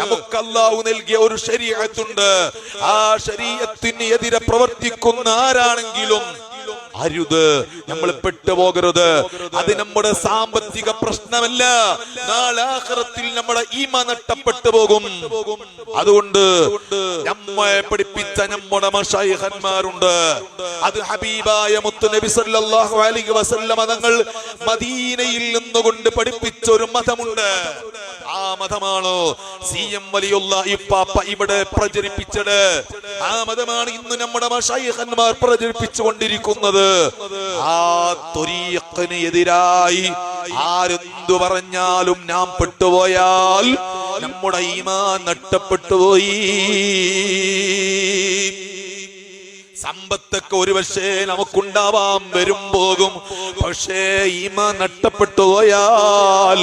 നമുക്ക് അല്ലാഹു നൽകിയ ഒരു ശരീഅത്തുണ്ട്. ആ ശരീഅത്തിന് എതിരെ പ്രവർത്തിക്കുന്ന ആരാണെങ്കിലും അരുത്, നമ്മൾ പെട്ടുപോകരുത്. അത് നമ്മുടെ സാമ്പത്തിക പ്രശ്നമല്ല, നാളെ ആഖിറത്തിൽ നമ്മുടെ ഈമാൻ നഷ്ടപ്പെട്ടു പോകും. അതുകൊണ്ട് നമ്മെ പഠിപ്പിച്ച നമ്മുടെ മശായിഖന്മാരുണ്ട്. അത് ഹബീബായ മുത്ത് നബി സല്ലല്ലാഹു അലൈഹി വസല്ലമ തങ്ങൾ മദീനയിൽ നിന്നുകൊണ്ട് പഠിപ്പിച്ച ഒരു മതമുണ്ട്. ആ മതമാണോ സി.എം. വലിയുള്ളാഹി പാപ്പ ഇവിടെ പ്രചരിപ്പിച്ചത്. ആ മതമാണ് ഇന്ന് നമ്മുടെ മശായിഖന്മാർ പ്രചരിപ്പിച്ചുകൊണ്ടിരിക്കുന്നത്. ആ ത്വരീഖിന് എതിരായി ആരെന്തു പറഞ്ഞാലും നാം പെട്ടുപോയാൽ നമ്മുടെ ഈമാൻ നഷ്ടപ്പെട്ടുപോയി. സമ്പത്തൊക്കെ ഒരു പക്ഷേ നമുക്കുണ്ടാവാം, വരും പോകും. പക്ഷേ ഈമാൻ നഷ്ടപ്പെട്ടു പോയാൽ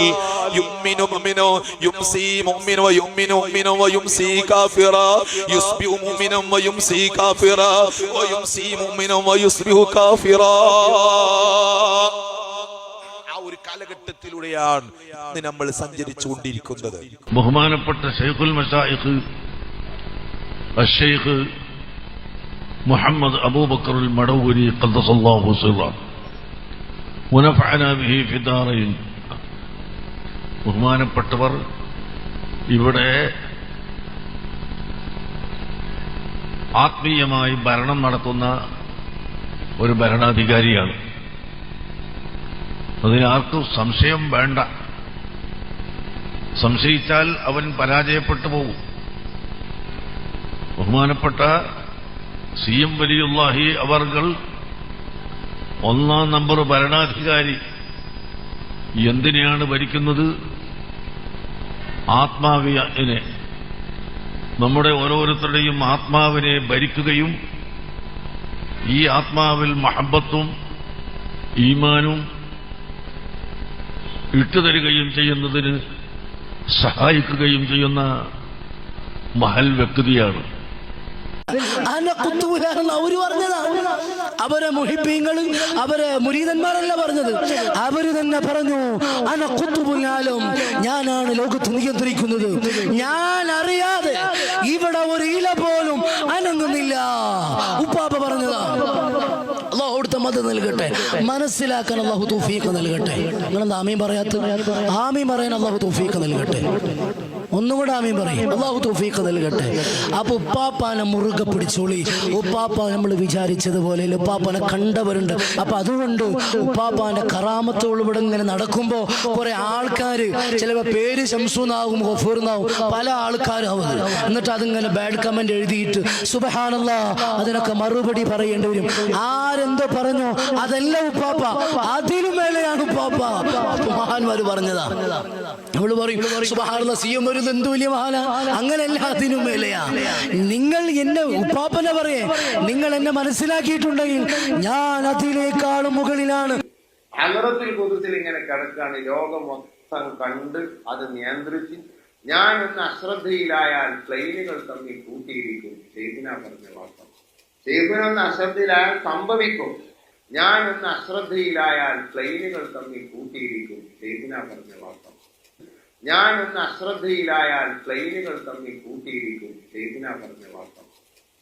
യുമ്മിനു മുഅ്മിനോ യുംസി മുഅ്മിനോ വയുമ്മിനു മുഅ്മിനോ വയുംസി കാഫിറാ യുസ്ബിഹു മുഅ്മിനോ വയുംസി കാഫിറാ വയുംസി മുഅ്മിനോ വയുസ്ബിഹു കാഫിറാ. ആ ഒരു കാലഘട്ടത്തിലൂടെയാണ് നമ്മൾ സഞ്ചരിച്ചു കൊണ്ടിരിക്കുന്നത്. ബഹുമാനപ്പെട്ട ശൈഖുൽ മശായിഖ് അശ്ശൈഖ് മുഹമ്മദ് അബൂബക്കർ മടവൂരി ഖദ്ദസല്ലാഹു സിർറഹു വനഫഅനാ ബിഹി ഫിദാറൈൻ. ബഹുമാനപ്പെട്ടവർ ഇവിടെ ആത്മീയമായി ഭരണം നടത്തുന്ന ഒരു ഭരണാധികാരിയാണ്. അതിനാർക്കും സംശയം വേണ്ട. സംശയിച്ചാൽ അവൻ പരാജയപ്പെട്ടു പോകും. ബഹുമാനപ്പെട്ട സി.എം. വലിയുള്ളാഹി അവർകൾ ഒന്നാം നമ്പർ ഭരണാധികാരി. എന്തിനെയാണ് ഭരിക്കുന്നത്? ആത്മാവിനെ, നമ്മുടെ ഓരോരുത്തരുടെയും ആത്മാവിനെ ഭരിക്കുകയും ഈ ആത്മാവിൽ മഹബത്തും ഈമാനും ഇട്ടുതരികയും ചെയ്യുന്നതിന് സഹായിക്കുകയും ചെയ്യുന്ന മഹൽ വ്യക്തിയാണ്. അവര് പറഞ്ഞതാ. അവരെ മുഹിബീങ്ങളും അവരെ മുരീദന്മാരല്ല പറഞ്ഞത്, അവര് തന്നെ പറഞ്ഞു അന ഖുത്ബുൽ ആലം, ഞാനാണ് ലോകത്ത് നിയന്ത്രിക്കുന്നത്. ഞാൻ അറിയാതെ ഇവിടെ ഒരു ഇല പോലും അനങ്ങുന്നില്ല. ഉപ്പാപ്പ പറഞ്ഞതാ. അല്ലാഹു അവിടുത്തെ മദദ് നൽകട്ടെ, മനസ്സിലാക്കാൻ അല്ലാഹു തൗഫീഖ് നൽകട്ടെ. നിങ്ങളെന്താ ആമീൻ പറയാത്ത? ആമീൻ പറയാൻ അല്ലാഹു തൗഫീഖ് നൽകട്ടെ. ഒന്നും കൂടെ ആമീൻ പറയും, അല്ലാഹു തൗഫീഖ് നൽകട്ടെ. അപ്പൊ ഉപ്പാപ്പാനെ മുറുകെ പിടിച്ചോളി. ഉപ്പാപ്പ നമ്മൾ വിചാരിച്ചതുപോലെ ഉപ്പാപ്പാനെ കണ്ടവരുണ്ട്. അപ്പൊ അതുകൊണ്ട് ഉപ്പാപ്പാന്റെ കറാമത്തോട് ഇവിടെ ഇങ്ങനെ നടക്കുമ്പോ കുറെ ആൾക്കാര് ചിലപ്പോ പേര് ശംസുന്നാവും ഗഫൂർന്നാവും പല ആൾക്കാരാവും. എന്നിട്ട് അതിങ്ങനെ ബാഡ് കമന്റ് എഴുതിയിട്ട് സുബ്ഹാനല്ലാഹ് അതിനൊക്കെ മറുപടി പറയേണ്ടി വരും. ആരെന്തോ പറഞ്ഞോ അതല്ല ഉപ്പാപ്പ, അതിലും മേലെയാണ് ഉപ്പാപ്പ. മഹാന്മാര് പറഞ്ഞതാ. നമ്മള് പറയും സുബ്ഹാനല്ലാഹ് സി.എം. ഒരു എന്ത് വലിയ മഹാന, അങ്ങനെയല്ല, അതിനും മേലെയാ. നിങ്ങൾ എന്നെ ഉപ്പാപ്പനെ പറയേ, നിങ്ങൾ എന്നെ മനസ്സിലാക്കിയിട്ടുണ്ടെങ്കിൽ ഞാൻ അതിനേക്കാളും മുകളിലാണ്. ഹലറത്തുൽ ഖുദ്സിൽ ഇങ്ങനെ കിടക്കാണ്, ലോകം മൊത്തം കണ്ട് അത് നിയന്ത്രിച്ച് ഞാൻ ഒന്ന് അശ്രദ്ധയിലായാൽ പ്ലെയിനുകൾ തമ്മിൽ കൂട്ടിയിരിക്കും. ഷെയ്ഖിന പറഞ്ഞ വാർത്ത, ഷെയ്ഖിനൊന്ന് അശ്രദ്ധയിലായാൽ സംഭവിക്കും. ഞാൻ ഒന്ന് അശ്രദ്ധയിലായാൽ പ്ലെയിനുകൾ തമ്മിൽ കൂട്ടിയിരിക്കും. ഷെയ്ഖിന പറഞ്ഞ വാർത്ത, ഞാൻ ഒന്ന് അശ്രദ്ധയിലായാൽ പ്ലെയിനുകൾ തമ്മിൽ കൂട്ടിയിരിക്കും. ഷെയ്ഖിന പറഞ്ഞ വാർത്ത,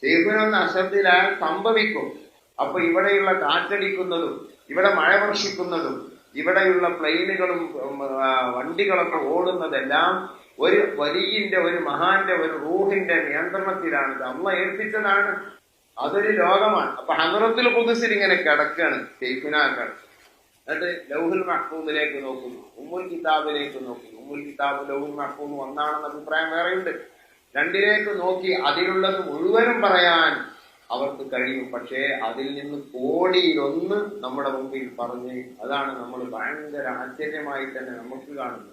ഷെയ്ഖിനൊന്ന് അശ്രദ്ധയിലായാൽ സംഭവിക്കും. അപ്പൊ ഇവിടെയുള്ള കാറ്റടിക്കുന്നതും ഇവിടെ മഴ വർഷിക്കുന്നതും ഇവിടെയുള്ള പ്ലെയിനുകളും വണ്ടികളൊക്കെ ഓടുന്നതെല്ലാം ഒരു വലിയന്റെ, ഒരു മഹാന്റെ, ഒരു റൂഹിന്റെ നിയന്ത്രണത്തിലാണ്. അള്ളാഹ് ഏൽപ്പിച്ചതാണ്. അതൊരു ലോകമാണ്. അപ്പൊ ഹദറത്തുൽ ഖുദ്സിൽ ഇങ്ങനെ കിടക്കാണ് ഷെയ്ഖുനാക്കൾ. എന്നിട്ട് ലൗഹുൽ മഹ്ഫൂദിലേക്ക് നോക്കുന്നു, ഉമ്മുൽ കിതാബിലേക്ക് നോക്കുന്നു. ഉമ്മുൽ കിതാബ് ലൗഹുൽ മഹ്ഫൂദ് ഒന്നാണെന്ന അഭിപ്രായം വേറെയുണ്ട്. രണ്ടിലേക്ക് നോക്കി അതിലുള്ളത് മുഴുവനും പറയാൻ അവർക്ക് കഴിയും. പക്ഷേ അതിൽ നിന്ന് കോടിയിലൊന്ന് നമ്മുടെ മുമ്പിൽ പറഞ്ഞ്, അതാണ് നമ്മൾ ഭയങ്കര ആശ്ചര്യമായി തന്നെ നമുക്ക് കാണുന്നത്.